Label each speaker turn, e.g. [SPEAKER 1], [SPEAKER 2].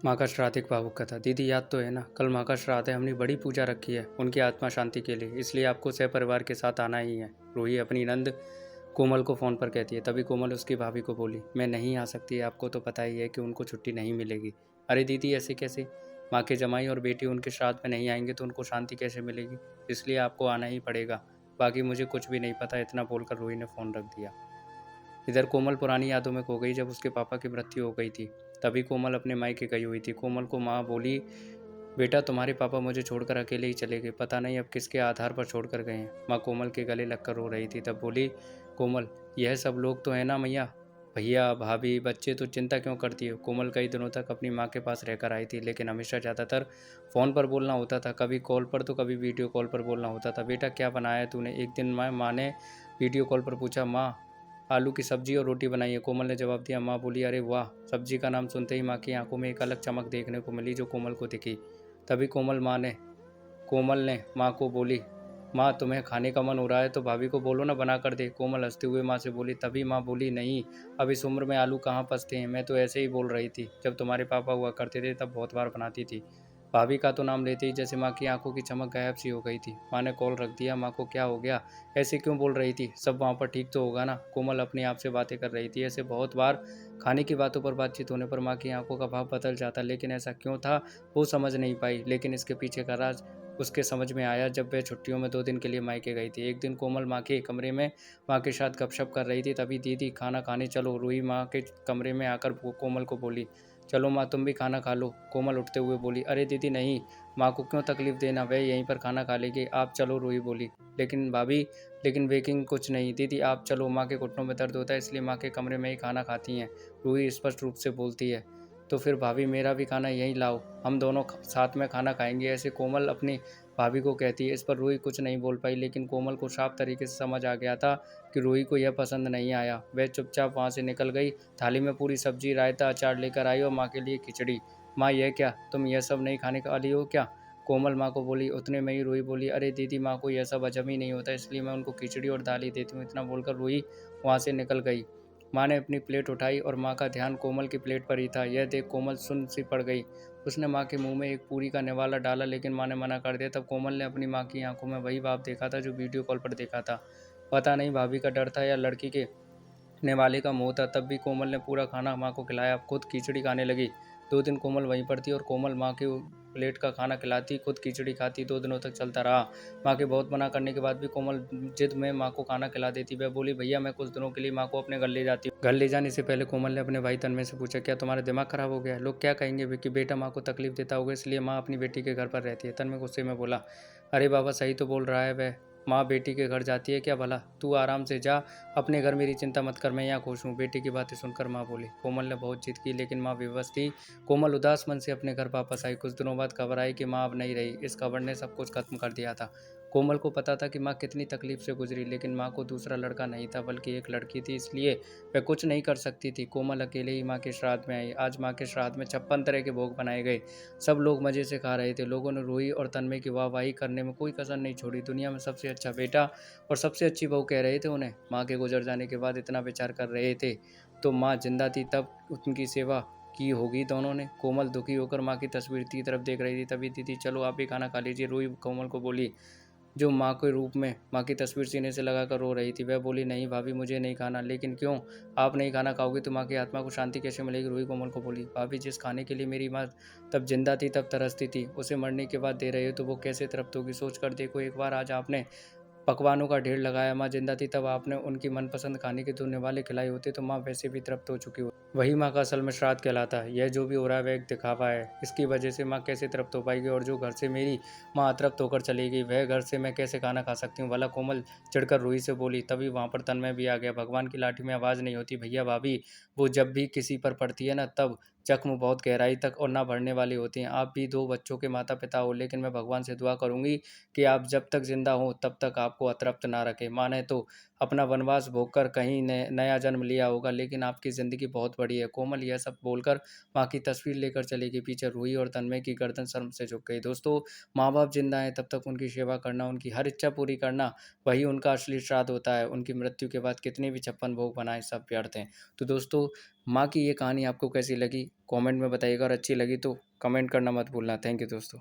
[SPEAKER 1] माँ का श्राद्ध एक भावुक कथा। दीदी याद तो है ना, कल माँ का श्राद्ध है, हमने बड़ी पूजा रखी है उनकी आत्मा शांति के लिए, इसलिए आपको सहपरिवार के साथ आना ही है। रूही अपनी नंद कोमल को फ़ोन पर कहती है। तभी कोमल उसकी भाभी को बोली, मैं नहीं आ सकती, आपको तो पता ही है कि उनको छुट्टी नहीं मिलेगी। अरे दीदी ऐसे कैसे, माँ के जमाई और बेटी उनके श्राद्ध में नहीं आएंगे तो उनको शांति कैसे मिलेगी, इसलिए आपको आना ही पड़ेगा। बाकी मुझे कुछ भी नहीं पता, इतना बोलकर रूही ने फ़ोन रख दिया। इधर कोमल पुरानी यादों में खो गई जब उसके पापा की मृत्यु हो गई थी। तभी कोमल अपने मायके गई हुई थी। कोमल को माँ बोली, बेटा तुम्हारे पापा मुझे छोड़कर अकेले ही चले गए, पता नहीं अब किसके आधार पर छोड़कर गए हैं। माँ कोमल के गले लगकर रो रही थी। तब बोली कोमल, यह सब लोग तो है ना मैया, भैया भाभी बच्चे, तो चिंता क्यों करती है। कोमल कई दिनों तक अपनी माँ के पास रहकर आई थी, लेकिन हमेशा ज़्यादातर फ़ोन पर बोलना होता था, कभी कॉल पर तो कभी वीडियो कॉल पर बोलना होता था। बेटा क्या बनाया है तूने, एक दिन माँ ने वीडियो कॉल पर पूछा। माँ आलू की सब्जी और रोटी बनाई है, कोमल ने जवाब दिया। माँ बोली, अरे वाह। सब्जी का नाम सुनते ही माँ की आंखों में एक अलग चमक देखने को मिली जो कोमल को दिखी। तभी कोमल ने माँ को बोली, माँ तुम्हें खाने का मन हो रहा है तो भाभी को बोलो ना बना कर दे। कोमल हंसते हुए माँ से बोली। तभी माँ बोली, नहीं, अब इस उम्र में आलू कहाँ पचते हैं, मैं तो ऐसे ही बोल रही थी, जब तुम्हारे पापा हुआ करते थे तब बहुत बार बनाती थी। भाभी का तो नाम लेते ही जैसे माँ की आंखों की चमक गायब सी हो गई थी। माँ ने कॉल रख दिया। माँ को क्या हो गया, ऐसे क्यों बोल रही थी, सब वहाँ पर ठीक तो होगा ना। कोमल अपने आप से बातें कर रही थी। ऐसे बहुत बार खाने की बातों पर बातचीत होने पर माँ की आंखों का भाव बदल जाता, लेकिन ऐसा क्यों था वो समझ नहीं पाई। लेकिन इसके पीछे का राज उसके समझ में आया जब वह छुट्टियों में 2 दिन के लिए मायके गई थी। एक दिन कोमल माँ के कमरे में माँ के साथ गपशप कर रही थी। तभी दीदी खाना खाने चलो। रूही माँ के कमरे में आकर कोमल को बोली, चलो माँ तुम भी खाना खा लो। कोमल उठते हुए बोली, अरे दीदी नहीं, माँ को क्यों तकलीफ देना, वह यहीं पर खाना खा लेगी, आप चलो। रूही बोली, लेकिन भाभी, लेकिन बेकिंग कुछ नहीं। दीदी आप चलो, माँ के घुटनों में दर्द होता है इसलिए माँ के कमरे में ही खाना खाती हैं। रूही स्पष्ट रूप से बोलती है। तो फिर भाभी मेरा भी खाना यहीं लाओ, हम दोनों साथ में खाना खाएंगे, ऐसे कोमल अपनी भाभी को कहती है। इस पर रूही कुछ नहीं बोल पाई, लेकिन कोमल को साफ तरीके से समझ आ गया था कि रूही को यह पसंद नहीं आया। वह चुपचाप वहाँ से निकल गई। थाली में पूरी सब्जी, रायता, अचार लेकर आई और माँ के लिए खिचड़ी। माँ यह क्या, तुम यह सब नहीं खाने वाली हो क्या, कोमल माँ को बोली। उतने में ही रूही बोली, अरे दीदी माँ को यह सब हजम ही नहीं होता, इसलिए मैं उनको खिचड़ी और दाल ही देती हूँ। इतना बोलकर रूही वहाँ से निकल गई। माँ ने अपनी प्लेट उठाई और माँ का ध्यान कोमल की प्लेट पर ही था। यह देख कोमल सुन्न सी पड़ गई। उसने माँ के मुंह में एक पूरी का निवाला डाला, लेकिन माँ ने मना कर दिया। तब कोमल ने अपनी माँ की आंखों में वही भाव देखा था जो वीडियो कॉल पर देखा था। पता नहीं भाभी का डर था या लड़की के निवाले का मुंह था। तब भी कोमल ने पूरा खाना माँ को खिलाया, खुद खिचड़ी खाने लगी। 2 दिन कोमल वहीं पर थी और कोमल माँ के प्लेट का खाना खिलाती, खुद खिचड़ी खाती। 2 दिनों तक चलता रहा। माँ के बहुत मना करने के बाद भी कोमल जिद में माँ को खाना खिला देती। वह बोली, भैया मैं कुछ दिनों के लिए माँ को अपने घर ले जाती हूँ। घर ले जाने से पहले कोमल ने अपने भाई तन्मय से पूछा, क्या तुम्हारा दिमाग खराब हो गया है? लोग क्या कहेंगे कि बेटा माँ को तकलीफ देता होगा, इसलिए माँ अपनी बेटी के घर पर रहती है। तन्मय गुस्से में बोला, अरे बाबा सही तो बोल रहा है वह, माँ बेटी के घर जाती है क्या भला, तू आराम से जा अपने घर, मेरी चिंता मत कर, मैं यहाँ खुश हूँ। बेटी की बातें सुनकर माँ बोली। कोमल ने बहुत जिद की, लेकिन माँ विवश थी। कोमल उदास मन से अपने घर वापस आई। कुछ दिनों बाद खबर आई कि माँ अब नहीं रही। इस खबर ने सब कुछ खत्म कर दिया था। कोमल को पता था कि माँ कितनी तकलीफ से गुजरी, लेकिन माँ को दूसरा लड़का नहीं था बल्कि एक लड़की थी, इसलिए वह कुछ नहीं कर सकती थी। कोमल अकेले ही माँ के श्राद्ध में आई। आज माँ के श्राद्ध में 56 तरह के भोग बनाए गए। सब लोग मजे से खा रहे थे। लोगों ने रूही और तन्मय की वाहवाही करने में कोई कसर नहीं छोड़ी। दुनिया में सबसे अच्छा बेटा और सबसे अच्छी बहू कह रहे थे उन्हें। माँ के गुजर जाने के बाद इतना विचार कर रहे थे, तो माँ जिंदा थी तब उनकी सेवा की होगी दोनों ने। कोमल दुखी होकर माँ की तस्वीर की तरफ देख रही थी। तभी दीदी चलो आप भी खाना खा लीजिए, रूही कोमल को बोली, जो माँ के रूप में माँ की तस्वीर सीने से लगाकर रो रही थी। वह बोली, नहीं भाभी मुझे नहीं खाना। लेकिन क्यों, आप नहीं खाना खाओगे तो माँ की आत्मा को शांति कैसे मिलेगी। रूही कोमल को बोली, भाभी जिस खाने के लिए मेरी माँ तब जिंदा थी तब तरसती थी, उसे मरने के बाद दे रहे हो तो वो कैसे तृप्त होगी। सोच कर देखो एक बार, आज आपने पकवानों का ढेर लगाया, माँ जिंदा थी तब आपने उनकी मनपसंद खाने के 2 निवाले खिलाए होते तो माँ वैसे भी तृप्त हो चुकी हो। वही माँ का असल में श्राद्ध कहलाता है। यह जो भी हो रहा है वह एक दिखावा है, इसकी वजह से माँ कैसे तृप्त हो पाएगी, और जो घर से मेरी माँ अतृप्त होकर चली गई वह घर से मैं कैसे खाना खा सकती हूँ भला। कोमल चिढ़कर रूही से बोली। तभी वहाँ पर तन्मय भी आ गया। भगवान की लाठी में आवाज़ नहीं होती भैया भाभी, वो जब भी किसी पर पड़ती है ना तब जख्म बहुत गहराई तक और ना भरने वाली होती हैं। आप भी 2 बच्चों के माता पिता हो, लेकिन मैं भगवान से दुआ करूंगी कि आप जब तक जिंदा हो तब तक आपको अतृप्त ना रखे। माँ ने तो अपना वनवास भोगकर कहीं नया जन्म लिया होगा, लेकिन आपकी ज़िंदगी बहुत बड़ी है। कोमल यह सब बोलकर माँ की तस्वीर लेकर चली गई। पीछे रूही और तन्मय की गर्दन शर्म से झुक गई। दोस्तों, माँ बाप जिंदा हैं तब तक उनकी सेवा करना, उनकी हर इच्छा पूरी करना, वही उनका असली श्राद्ध होता है। उनकी मृत्यु के बाद कितने भी 56 भोग बनाए सब व्यर्थ हैं। तो दोस्तों, माँ की ये कहानी आपको कैसी लगी कमेंट में बताइएगा, और अच्छी लगी तो कमेंट करना मत भूलना। थैंक यू दोस्तों।